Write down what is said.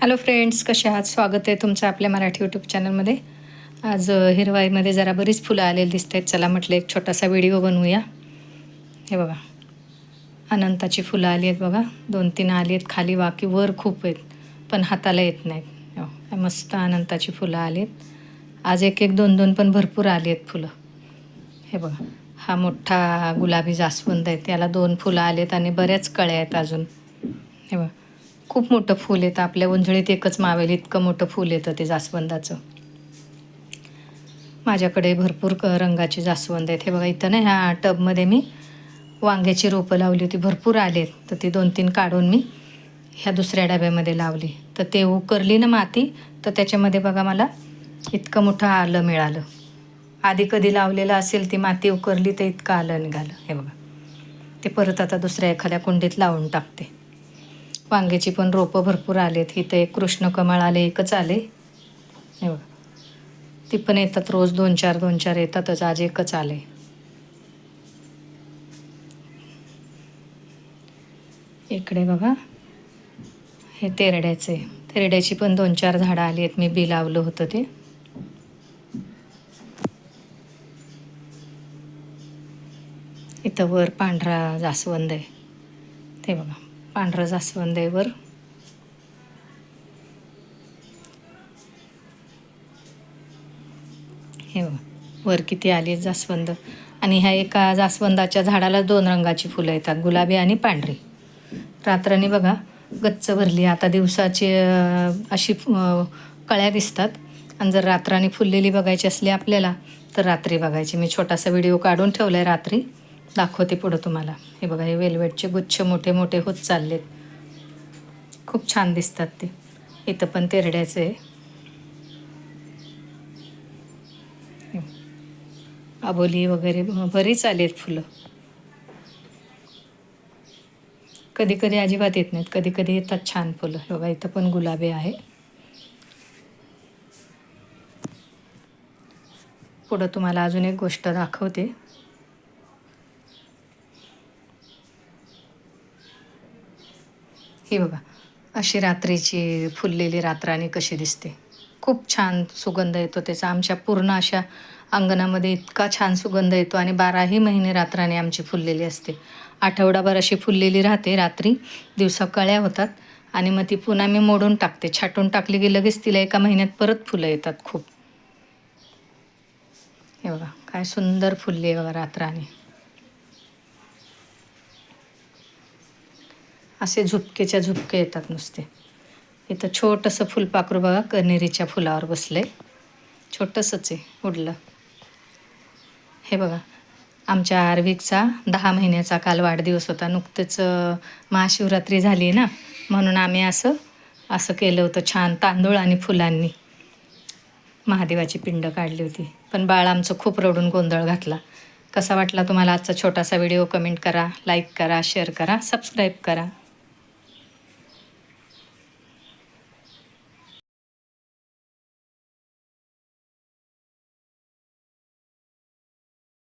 Hello friends, कसे आहात? स्वागत आहे तुमचं आपल्या मराठी यूट्यूब चॅनलमध्ये. आज हिरवाईमध्ये जरा बरीच फुलं आलेली दिसत आहेत. चला म्हटलं एक छोटासा व्हिडिओ बनवूया. हे बघा, अनंताची फुलं आली आहेत बघा. 2-3 आली आहेत खाली, बाकी वर खूप आहेत पण हाताला येत नाहीत. हो, मस्त अनंताची फुलं आली आहेत. आज एक 2-2 पण भरपूर आली आहेत फुलं. हे बघा, हा मोठा गुलाबी जास्वंद आहे, त्याला 2 फुलं आलेत आणि बऱ्याच कळ्या आहेत अजून. हे बघा, खूप मोठं फूल येतं. आपल्या उंजळीत एकच मावेल इतकं मोठं फूल येतं ते जास्वंदाचं. माझ्याकडे भरपूर रंगाची जास्वंद आहेत. हे बघा, इथं ना ह्या टबमध्ये मी वांग्याची रोपं लावली होती, भरपूर आलेत. तर ती 2-3 काढून मी ह्या दुसऱ्या डब्यामध्ये लावली. तर ते उकरली ना माती, तर त्याच्यामध्ये बघा मला इतकं मोठं आलं मिळालं. आधी कधी लावलेलं असेल ती माती उकरली तर इतकं आलं निघालं. हे बघा, ते परत आता दुसऱ्या एखाद्या कुंडीत लावून टाकते. वांग्याची पण रोपं भरपूर आलेत. इथं एक कृष्णकमळ आले, एकच आले. हे बघा, ती पण येतात रोज 2-4 येतातच. आज एकच आले. इकडे बघा, हे तेरड्याचे. तेरड्याची पण 2-4 झाडं आली आहेत. मी बी लावलं होतं ते. इथं वर पांढरा जास्वंद आहे. ते बघा, पांढरं जास्वंद आहे वर. हे बघा, वर किती आली जास्वंद. आणि ह्या एका जास्वंदाच्या झाडाला 2 रंगाची फुलं येतात, गुलाबी आणि पांढरी. रात्रांनी बघा गच्च भरली. आता दिवसाची अशी कळ्या दिसतात. आणि जर रात्रांनी फुललेली बघायची असली आपल्याला तर रात्री बघायची. मी छोटासा व्हिडिओ काढून ठेवला आहे, रात्री दाखवते पुढं तुम्हाला. हे बघा, हे वेलवेटचे गुच्छ मोठे मोठे होत चाललेत. खूप छान दिसतात ते. इथं पण तेरड्याचं आहे. अबोली वगैरे बरीच आली आहेत फुलं. कधी कधी अजिबात येत नाहीत, कधी कधी येतात छान फुलं. हे बघा, इथं पण गुलाबी आहे. पुढं तुम्हाला अजून एक गोष्ट दाखवते. ही बघा, अशी रात्रीची फुललेली रातराणी कशी दिसते. खूप छान सुगंध येतो त्याचा. आमच्या पूर्ण अशा अंगणामध्ये इतका छान सुगंध येतो. आणि 12ही महिने रातराणी आमची फुललेली असते. आठवडाभर अशी फुललेली राहते. रात्री दिवसा कळ्या होतात आणि मग ती पुन्हा मी मोडून टाकते. छाटून टाकली की लगेच तिला एका महिन्यात परत फुलं येतात खूप. हे बघा, काय सुंदर फुलली आहे बघा रातराणी. असे झुपकेच्या झुपके येतात नुसते. इथं छोटंसं फुलपाखरू बघा, कण्हेरीच्या फुलावर बसलंय. छोटंसंच आहे, उडलं. हे बघा, आमच्या आर्विकचा 10 महिन्याचा काल वाढदिवस होता. नुकतेच महाशिवरात्री झाली ना, म्हणून आम्ही असं केलं होतं छान. तांदूळ आणि फुलांनी महादेवाची पिंड काढली होती. पण बाळ आमचं खूप रडून गोंधळ घातला. कसा वाटला तुम्हाला आजचा छोटासा व्हिडिओ? कमेंट करा, लाईक करा, शेअर करा, सबस्क्राईब करा.